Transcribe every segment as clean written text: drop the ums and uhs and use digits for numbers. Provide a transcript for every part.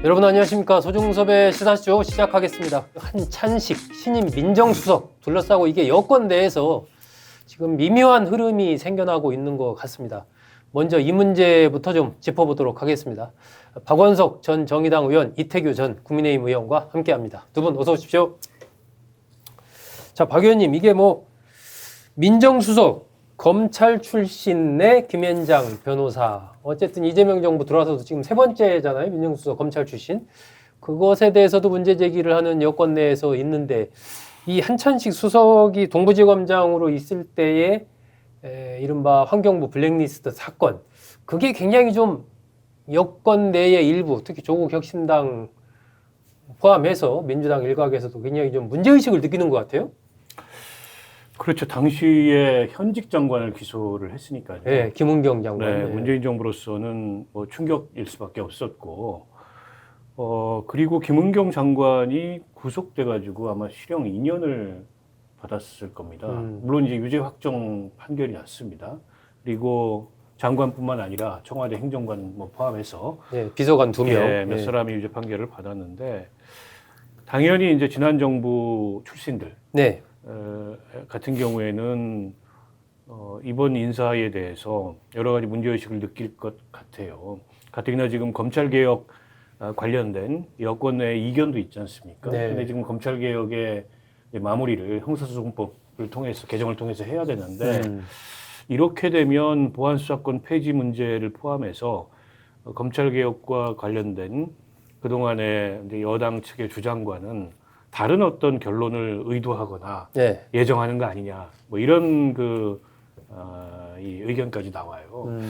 여러분 안녕하십니까. 소중섭의 시사쇼 시작하겠습니다. 한찬식 신임 민정수석 둘러싸고 이게 여권 내에서 지금 미묘한 흐름이 생겨나고 있는 것 같습니다. 먼저 이 문제부터 좀 짚어보도록 하겠습니다. 박원석 전 정의당 의원, 이태규 전 국민의힘 의원과 함께합니다. 두 분 어서 오십시오. 자, 박 의원님, 이게 민정수석 검찰 출신의 김현장 변호사, 어쨌든 이재명 정부 들어와서도 지금 세 번째잖아요. 민정수석 검찰 출신. 그것에 대해서도 문제 제기를 하는 여권 내에서 있는데, 이 한찬식 수석이 동부지검장으로 있을 때의 이른바 환경부 블랙리스트 사건, 그게 굉장히 좀 여권 내의 일부, 특히 조국 혁신당 포함해서 민주당 일각에서도 굉장히 좀 문제의식을 느끼는 것 같아요. 그렇죠. 당시에 현직 장관을 기소를 했으니까요. 네, 김은경 장관. 네, 문재인 정부로서는 충격일 수밖에 없었고, 그리고 김은경 장관이 구속돼가지고 아마 실형 2년을 받았을 겁니다. 물론 이제 유죄 확정 판결이 났습니다. 그리고 장관뿐만 아니라 청와대 행정관 포함해서 네, 비서관 2명. 몇 사람이 유죄 판결을 받았는데, 당연히 이제 지난 정부 출신들 네. 같은 경우에는 이번 인사에 대해서 여러 가지 문제의식을 느낄 것 같아요. 가뜩이나 지금 검찰개혁 관련된 여권 내 이견도 있지 않습니까? 네. 근데 지금 검찰개혁의 마무리를 형사소송법을 통해서, 개정을 통해서 해야 되는데, 이렇게 되면 보안수사권 폐지 문제를 포함해서 검찰개혁과 관련된 그동안의 이제 여당 측의 주장과는 다른 어떤 결론을 의도하거나 네. 예정하는 거 아니냐, 이런 이 의견까지 나와요.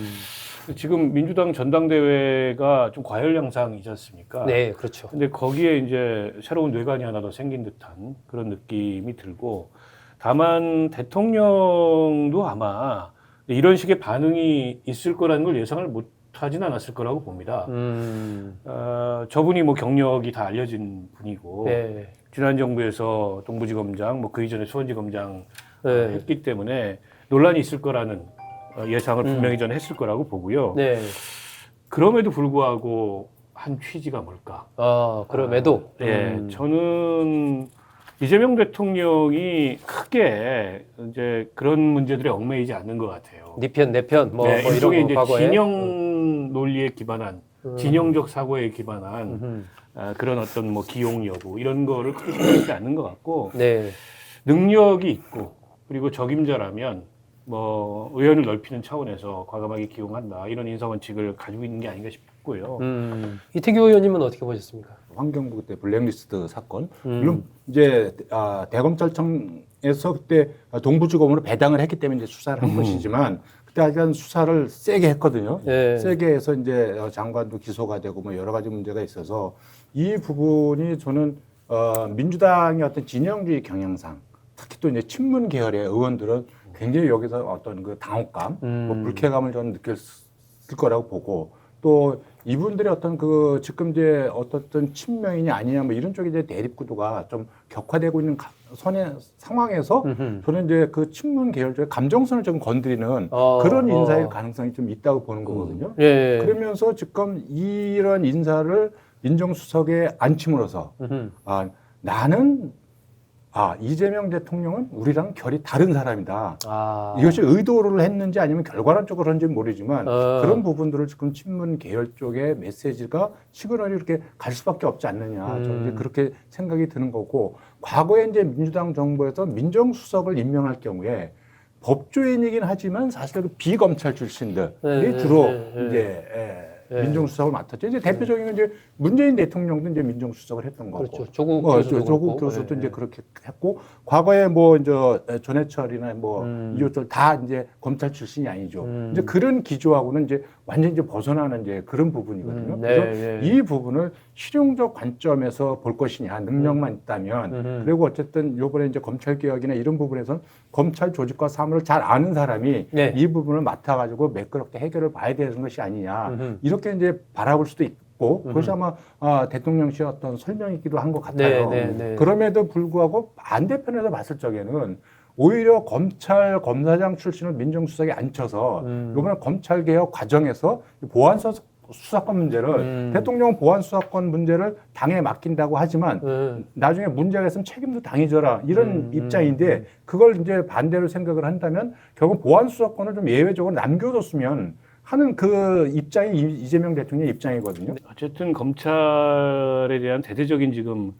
지금 민주당 전당대회가 좀 과열 양상이지 않습니까? 네, 그렇죠. 근데 거기에 이제 새로운 뇌관이 하나 더 생긴 듯한 그런 느낌이 들고, 다만 대통령도 아마 이런 식의 반응이 있을 거라는 걸 예상을 못 하진 않았을 거라고 봅니다. 저분이 경력이 다 알려진 분이고, 네. 지난 정부에서 동부지검장, 그 이전에 수원지검장 네. 했기 때문에 논란이 있을 거라는 예상을 분명히 전 했을 거라고 보고요. 네. 그럼에도 불구하고 한 취지가 뭘까? 그럼에도. 저는 이재명 대통령이 크게 이제 그런 문제들에 얽매이지 않는 것 같아요. 네 편, 내 편, 일종의 이런 거 이제 과거에. 진영 논리에 기반한, 진영적 사고에 기반한 그런 어떤 기용 여부, 이런 거를 크게 생각하지 않는 것 같고, 네. 능력이 있고, 그리고 적임자라면 의원을 넓히는 차원에서 과감하게 기용한다, 이런 인사원칙을 가지고 있는 게 아닌가 싶고요. 이태규 의원님은 어떻게 보셨습니까? 환경부 그때 블랙리스트 사건, 물론 이제 대검찰청에서 그때 동부지검으로 배당을 했기 때문에 이제 수사를 한 것이지만, 그때 하여간 수사를 세게 했거든요. 네. 세게 해서 이제 장관도 기소가 되고 여러 가지 문제가 있어서, 이 부분이 저는 민주당의 어떤 진영주의 경향상, 특히 또 이제 친문 계열의 의원들은 굉장히 여기서 어떤 그 당혹감, 불쾌감을 저는 느꼈을 거라고 보고, 또 이분들의 어떤 지금 이제 어떤 친명이냐 아니냐 이런 쪽에 이제 대립 구도가 좀 격화되고 있는 상황에서 저는 이제 그 친문 계열 쪽에 감정선을 좀 건드리는 그런 인사의 가능성이 좀 있다고 보는 거거든요. 예. 그러면서 지금 이런 인사를 민정수석에 앉힘으로써 나는 이재명 대통령은 우리랑 결이 다른 사람이다. 이것이 의도를 했는지 아니면 결과론적으로 그런지는 모르지만 그런 부분들을 지금 친문 계열 쪽의 메시지가 시그널이 이렇게 갈 수밖에 없지 않느냐. 저는 이제 그렇게 생각이 드는 거고, 과거에 이제 민주당 정부에서 민정수석을 임명할 경우에 법조인이긴 하지만 사실 그 비검찰 출신들이 주로 이제 민정수석을 맡았죠. 이제 대표적인 건 이제 문재인 대통령도 이제 민정수석을 했던 거고. 그렇죠. 조국 교수도 조국 교수도 이제 그렇게 했고, 과거에 이제 전해철이나 이것들 다 이제 검찰 출신이 아니죠. 이제 그런 기조하고는 이제 완전히 이제 벗어나는 이제 그런 부분이거든요. 그래서 이 부분을 실용적 관점에서 볼 것이냐, 능력만 있다면, 그리고 어쨌든 요번에 이제 검찰개혁이나 이런 부분에서는 검찰 조직과 사무를 잘 아는 사람이 이 부분을 맡아가지고 매끄럽게 해결을 봐야 되는 것이 아니냐, 이렇게 이제 바라볼 수도 있고, 그것이 아마 대통령실의 어떤 설명이기도 한 것 같아요. 그럼에도 불구하고 반대편에서 봤을 적에는 오히려 검사장 출신을 민정수석에 앉혀서 이번에 검찰개혁 과정에서 보안수사 수사권 문제를 대통령 보안 수사권 문제를 당에 맡긴다고 하지만 나중에 문제가 있으면 책임도 당이 져라 이런 입장인데 그걸 이제 반대로 생각을 한다면 결국 보안 수사권을 좀 예외적으로 남겨뒀으면 하는 그 입장이 이재명 대통령의 입장이거든요. 어쨌든 검찰에 대한 대대적인 지금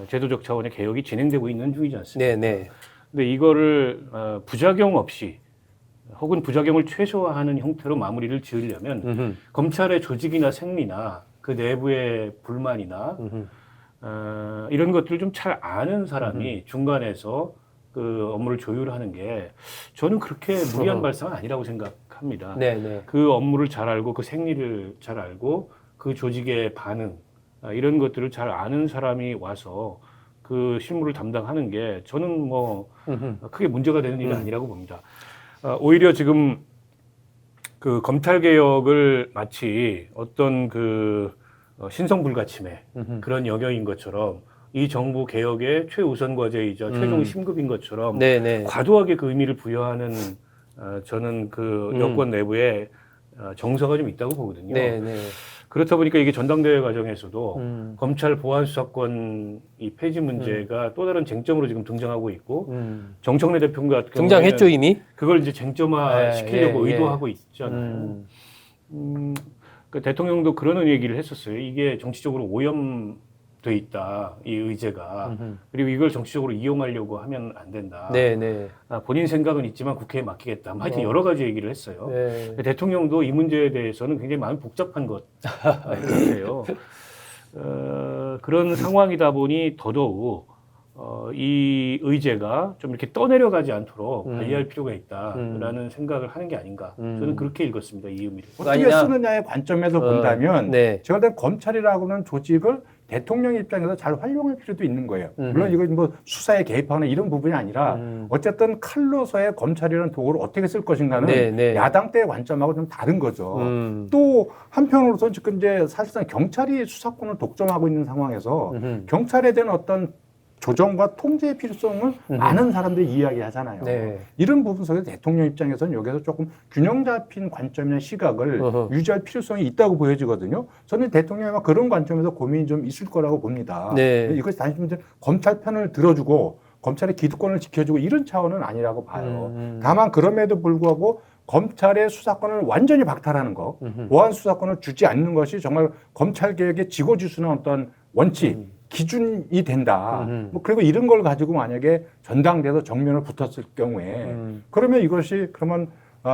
제도적 차원의 개혁이 진행되고 있는 중이지 않습니까? 네네. 근데 이거를 부작용 없이 혹은 부작용을 최소화하는 형태로 마무리를 지으려면 검찰의 조직이나 생리나 그 내부의 불만이나 이런 것들을 좀 잘 아는 사람이 중간에서 그 업무를 조율하는 게 저는 그렇게 무리한 발상은 아니라고 생각합니다. 네네. 그 업무를 잘 알고 그 생리를 잘 알고 그 조직의 반응 이런 것들을 잘 아는 사람이 와서 그 실무를 담당하는 게 저는 뭐 크게 문제가 되는 일이 아니라고 봅니다. 오히려 지금 그 검찰 개혁을 마치 어떤 그 신성불가침의 그런 영역인 것처럼 이 정부 개혁의 최우선 과제이자 최종 심급인 것처럼 네네. 과도하게 그 의미를 부여하는 저는 그 여권 내부에 정서가 좀 있다고 보거든요. 네네. 그렇다 보니까 이게 전당대회 과정에서도 검찰 보안 수사권 이 폐지 문제가 또 다른 쟁점으로 지금 등장하고 있고 정청래 대표 같은 등장했죠 경우에는 이미. 그걸 이제 쟁점화 시키려고 예. 의도하고 있잖아요. 그 대통령도 그런 얘기를 했었어요. 이게 정치적으로 오염돼 있다, 이 의제가. 그리고 이걸 정치적으로 이용하려고 하면 안 된다. 네네. 본인 생각은 있지만 국회에 맡기겠다. 하여튼 여러 가지 얘기를 했어요. 네. 대통령도 이 문제에 대해서는 굉장히 마음이 복잡한 것 같아요. 그런 상황이다 보니 더더욱 이 의제가 좀 이렇게 떠내려가지 않도록 관리할 필요가 있다라는 생각을 하는 게 아닌가. 저는 그렇게 읽었습니다. 이 의미를. 어떻게 쓰느냐의 관점에서 본다면 네. 제가 볼 땐 검찰이라고 하는 조직을 대통령 입장에서 잘 활용할 필요도 있는 거예요. 물론 이거 뭐 수사에 개입하거나 이런 부분이 아니라 어쨌든 칼로서의 검찰이라는 도구를 어떻게 쓸 것인가는 네. 야당 때의 관점하고 좀 다른 거죠. 또 한편으로서는 지금 이제 사실상 경찰이 수사권을 독점하고 있는 상황에서 경찰에 대한 어떤 조정과 통제의 필요성을 많은 사람들이 이야기하잖아요. 네. 이런 부분 속에서 대통령 입장에서는 여기서 조금 균형 잡힌 관점이나 시각을 유지할 필요성이 있다고 보여지거든요. 저는 대통령이 아마 그런 관점에서 고민이 좀 있을 거라고 봅니다. 네. 이것이 단순히 검찰 편을 들어주고 검찰의 기득권을 지켜주고 이런 차원은 아니라고 봐요. 다만 그럼에도 불구하고 검찰의 수사권을 완전히 박탈하는 것, 보안 수사권을 주지 않는 것이 정말 검찰 개혁의 지고지순한 어떤 원칙, 기준이 된다. 뭐 그리고 이런 걸 가지고 만약에 전당대에서 정면을 붙었을 경우에 그러면 이것이 그러면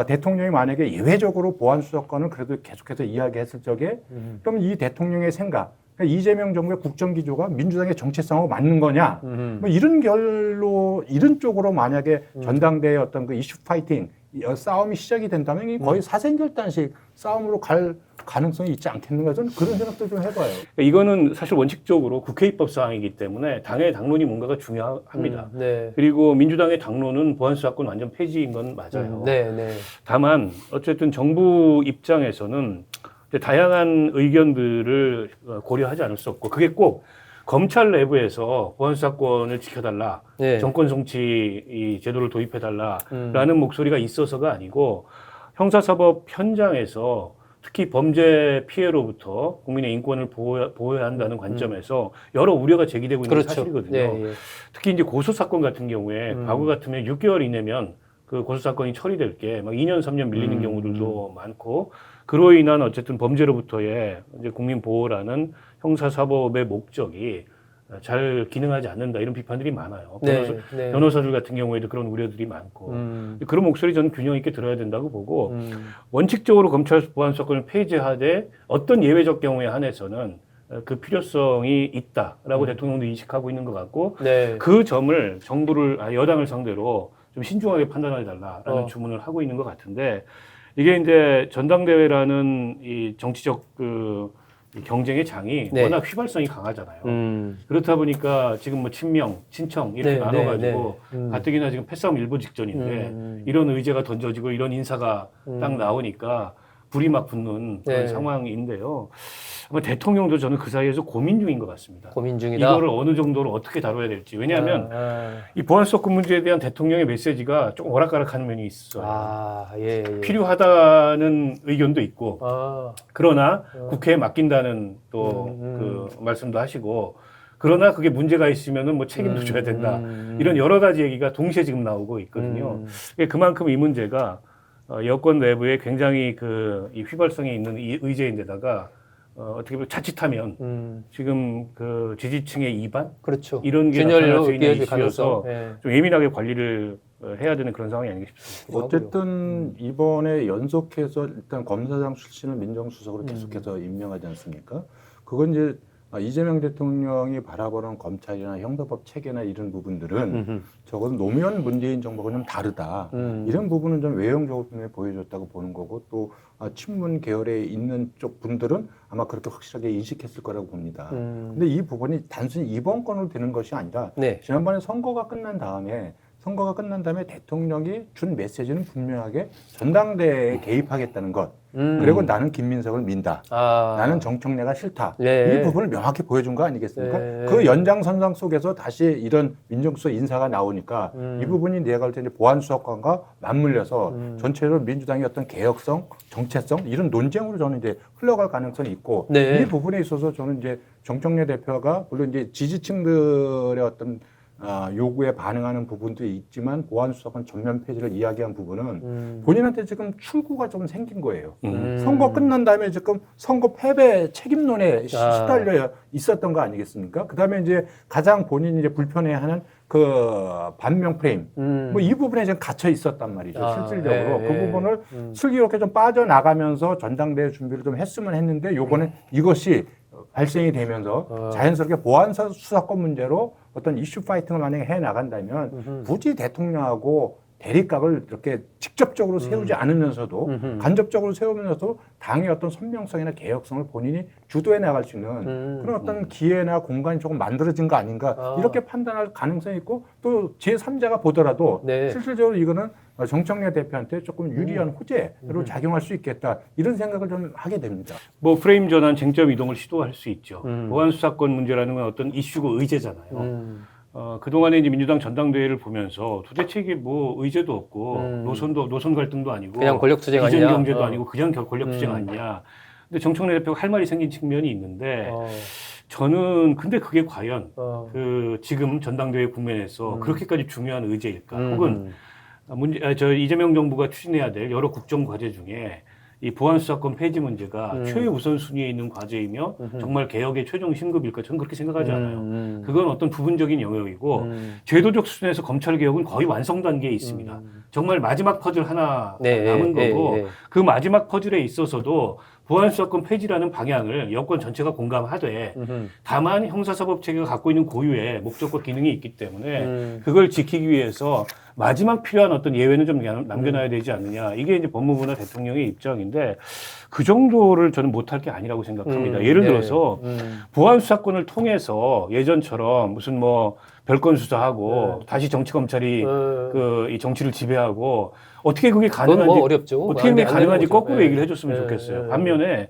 대통령이 만약에 예외적으로 보안 수사권을 그래도 계속해서 이야기했을 적에 그럼 이 대통령의 생각, 그러니까 이재명 정부의 국정 기조가 민주당의 정체성하고 맞는 거냐? 뭐 이런 결로 이런 쪽으로 만약에 전당대의 어떤 그 이슈 파이팅 싸움이 시작이 된다면 이 거의 사생결단식 싸움으로 갈 가능성이 있지 않겠는가 저는 그런 생각도 좀 해봐요. 이거는 사실 원칙적으로 국회 입법 사항이기 때문에 당의 당론이 뭔가가 중요합니다. 네. 그리고 민주당의 당론은 보안수사권 완전 폐지인 건 맞아요. 네. 다만 어쨌든 정부 입장에서는 이제 다양한 의견들을 고려하지 않을 수 없고 그게 꼭 검찰 내부에서 보안수사권을 지켜달라, 네. 정권 송치 이 제도를 도입해달라라는 목소리가 있어서가 아니고 형사사법 현장에서 특히 범죄 피해로부터 국민의 인권을 보호해야 한다는 관점에서 여러 우려가 제기되고 있는 그렇죠. 사실이거든요. 예. 특히 이제 고소사건 같은 경우에 과거 같으면 6개월 이내면 그 고소사건이 처리될 게 막 2년, 3년 밀리는 경우들도 많고 그로 인한 어쨌든 범죄로부터의 이제 국민 보호라는 형사사법의 목적이 잘 기능하지 않는다 이런 비판들이 많아요. 네. 변호사들 같은 경우에도 그런 우려들이 많고 그런 목소리 저는 균형 있게 들어야 된다고 보고 원칙적으로 검찰 보안 수사권을 폐지하되 어떤 예외적 경우에 한해서는 그 필요성이 있다라고 대통령도 인식하고 있는 것 같고 네. 그 점을 정부를 여당을 상대로 좀 신중하게 판단해 달라라는 주문을 하고 있는 것 같은데 이게 이제 전당대회라는 이 정치적 이 경쟁의 장이 네. 워낙 휘발성이 강하잖아요. 그렇다 보니까 지금 뭐 친명, 친청 이렇게 네, 나눠가지고 네. 가뜩이나 지금 패싸움 일보 직전인데 이런 의제가 던져지고 이런 인사가 딱 나오니까 불이 막 붙는 그런 네. 상황인데요. 아마 대통령도 저는 그 사이에서 고민 중인 것 같습니다. 고민 중이다. 이거를 어느 정도로 어떻게 다뤄야 될지. 왜냐하면 이 보안 수사권 문제에 대한 대통령의 메시지가 조금 오락가락하는 면이 있어요. 예. 필요하다는 의견도 있고, 그러나 국회에 맡긴다는 또 그 말씀도 하시고, 그러나 그게 문제가 있으면은 뭐 책임도 져야 된다. 이런 여러 가지 얘기가 동시에 지금 나오고 있거든요. 그만큼 이 문제가 여권 내부에 굉장히 이 휘발성이 있는 이 의제인데다가 어떻게 보면 자칫하면 지금 그 지지층의 이반 그렇죠. 이런 게 균열로 나타날 수 있는 이어질 이슈여서 가능성. 좀 예민하게 관리를 해야 되는 그런 상황이 아닌가 싶습니다. 어쨌든 이번에 연속해서 일단 검사장 출신을 민정수석으로 계속해서 임명하지 않습니까? 그건 이제 이재명 대통령이 바라보는 검찰이나 형사법 체계나 이런 부분들은 적어도 노무현 문재인 정부가 좀 다르다. 이런 부분은 좀 외형적으로 보여줬다고 보는 거고 또 친문 계열에 있는 쪽 분들은 아마 그렇게 확실하게 인식했을 거라고 봅니다. 근데 이 부분이 단순히 이번 건으로 되는 것이 아니라 네. 지난번에 선거가 끝난 다음에 대통령이 준 메시지는 분명하게 전당대회에 개입하겠다는 것. 그리고 나는 김민석을 민다. 나는 정청래가 싫다. 네. 이 부분을 명확히 보여준 거 아니겠습니까? 네. 그 연장선상 속에서 다시 이런 민정수석 인사가 나오니까 이 부분이 내가 볼 때 이제 보안수사관과 맞물려서 전체적으로 민주당의 어떤 개혁성, 정체성 이런 논쟁으로 저는 이제 흘러갈 가능성이 있고 네. 이 부분에 있어서 저는 이제 정청래 대표가 물론 이제 지지층들의 어떤 요구에 반응하는 부분도 있지만 보안수사관 전면 폐지를 이야기한 부분은 본인한테 지금 출구가 좀 생긴 거예요. 선거 끝난 다음에 지금 선거 패배 책임론에 시달려 있었던 거 아니겠습니까? 그다음에 이제 가장 본인이 이제 불편해하는 그 반명 프레임 뭐 이 부분에 지금 갇혀 있었단 말이죠. 실질적으로 그 부분을 슬기롭게 좀 빠져나가면서 전당대회 준비를 좀 했으면 했는데 요번에 이것이 발생이 되면서 자연스럽게 보안 수사권 문제로 어떤 이슈 파이팅을 만약에 해 나간다면 굳이 대통령하고 대립각을 이렇게 직접적으로 세우지 않으면서도 간접적으로 세우면서도 당의 어떤 선명성이나 개혁성을 본인이 주도해 나갈 수 있는 그런 어떤 기회나 공간이 조금 만들어진 거 아닌가 이렇게 판단할 가능성이 있고 또 제3자가 보더라도 네. 실질적으로 이거는 정청래 대표한테 조금 유리한 호재로 작용할 수 있겠다 이런 생각을 좀 하게 됩니다. 뭐 프레임 전환, 쟁점 이동을 시도할 수 있죠. 보안 수사권 문제라는 건 어떤 이슈고 의제잖아요. 그동안에 이제 민주당 전당대회를 보면서 도대체 이게 뭐 의제도 없고 노선 갈등도 아니고 그냥 권력 투쟁 비전 아니냐? 경제도 아니고 그냥 권력 투쟁 아니냐. 근데 정청래 대표가 할 말이 생긴 측면이 있는데 저는 근데 그게 과연 그 지금 전당대회 국면에서 그렇게까지 중요한 의제일까? 혹은 이재명 정부가 추진해야 될 여러 국정 과제 중에 이 보안수사권 폐지 문제가 최우선순위에 있는 과제이며 정말 개혁의 최종 심급일까? 저는 그렇게 생각하지 않아요. 그건 어떤 부분적인 영역이고 제도적 수준에서 검찰개혁은 거의 완성 단계에 있습니다. 정말 마지막 퍼즐 하나 남은 거고 그 마지막 퍼즐에 있어서도 보안수사권 폐지라는 방향을 여권 전체가 공감하되 다만 형사사법 체계가 갖고 있는 고유의 목적과 기능이 있기 때문에 그걸 지키기 위해서 마지막 필요한 어떤 예외는 좀 남겨놔야 되지 않느냐. 이게 이제 법무부나 대통령의 입장인데 그 정도를 저는 못할 게 아니라고 생각합니다. 예를 들어서 보안수사권을 통해서 예전처럼 무슨 뭐 별건 수사하고 다시 정치검찰이 이 정치를 지배하고 어떻게 그게 가능한지 뭐 어렵죠. 어떻게 그게 가능한지 거죠. 거꾸로 얘기를 해줬으면 좋겠어요. 반면에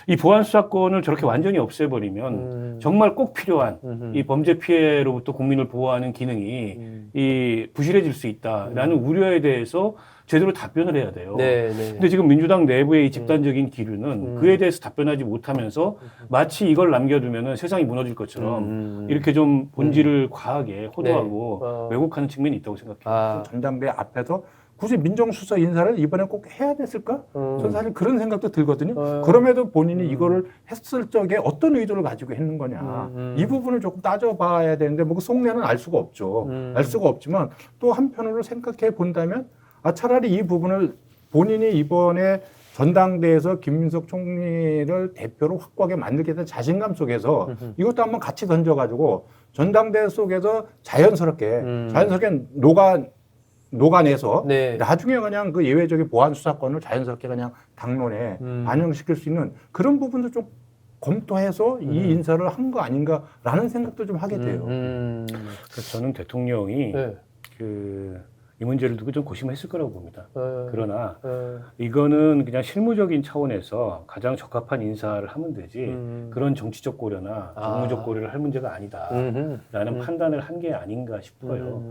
이 보안 수사권을 저렇게 완전히 없애버리면 정말 꼭 필요한 이 범죄 피해로부터 국민을 보호하는 기능이 이 부실해질 수 있다라는 우려에 대해서 제대로 답변을 해야 돼요. 근데 지금 민주당 내부의 이 집단적인 기류는 그에 대해서 답변하지 못하면서 마치 이걸 남겨두면은 세상이 무너질 것처럼 이렇게 좀 본질을 과하게 호도하고 왜곡하는 측면이 있다고 생각해요. 전당대회 앞에서 굳이 민정수석 인사를 이번에 꼭 해야 됐을까? 저는 사실 그런 생각도 들거든요. 그럼에도 본인이 이거를 했을 적에 어떤 의도를 가지고 했는 거냐. 이 부분을 조금 따져봐야 되는데 뭐 그 속내는 알 수가 없죠. 알 수가 없지만 또 한편으로 생각해 본다면 차라리 이 부분을 본인이 이번에 전당대회에서 김민석 총리를 대표로 확고하게 만들겠다는 자신감 속에서 이것도 한번 같이 던져가지고 전당대회 속에서 자연스럽게 녹아내서 나중에 그냥 그 예외적인 보안 수사권을 자연스럽게 그냥 당론에 반영시킬 수 있는 그런 부분도 좀 검토해서 이 인사를 한 거 아닌가라는 생각도 좀 하게 돼요. 그래서 저는 대통령이 이 문제를 두고 좀 고심했을 거라고 봅니다. 어, 그러나 어, 이거는 그냥 실무적인 차원에서 가장 적합한 인사를 하면 되지 그런 정치적 고려나 정무적 고려를 할 문제가 아니다라는 판단을 한 게 아닌가 싶어요.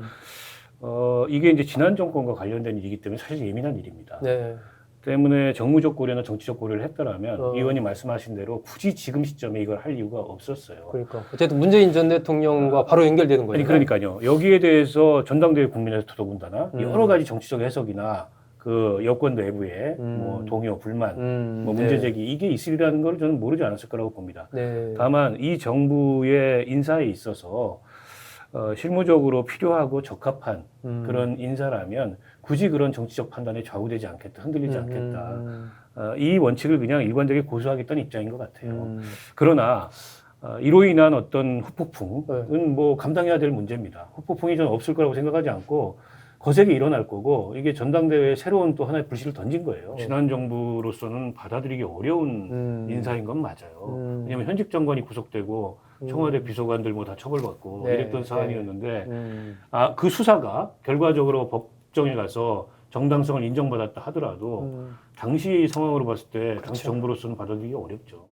이게 이제 지난 정권과 관련된 일이기 때문에 사실 예민한 일입니다. 네. 때문에 정무적 고려나 정치적 고려를 했더라면 의원이 말씀하신 대로 굳이 지금 시점에 이걸 할 이유가 없었어요. 그러니까 어쨌든 문재인 전 대통령과 바로 연결되는 거예요. 아니 그러니까요. 여기에 대해서 전당대회 국민에서 더더군다나 여러 가지 정치적 해석이나 그 여권 내부에 뭐 동요, 불만, 뭐 문제 제기 이게 있으리라는 걸 저는 모르지 않았을 거라고 봅니다. 네. 다만 이 정부의 인사에 있어서 실무적으로 필요하고 적합한 그런 인사라면 굳이 그런 정치적 판단에 좌우되지 않겠다, 흔들리지 않겠다. 이 원칙을 그냥 일관되게 고수하겠다는 입장인 것 같아요. 그러나 이로 인한 어떤 후폭풍은 뭐 감당해야 될 문제입니다. 후폭풍이 저는 없을 거라고 생각하지 않고 거세게 일어날 거고 이게 전당대회에 새로운 또 하나의 불씨를 던진 거예요. 지난 정부로서는 받아들이기 어려운 인사인 건 맞아요. 왜냐하면 현직 정권이 구속되고 청와대 비서관들 뭐 다 처벌받고 네, 이랬던 사안이었는데 그 수사가 결과적으로 법정에 가서 정당성을 인정받았다 하더라도 당시 상황으로 봤을 때 당시 정부로서는 받아들이기 어렵죠.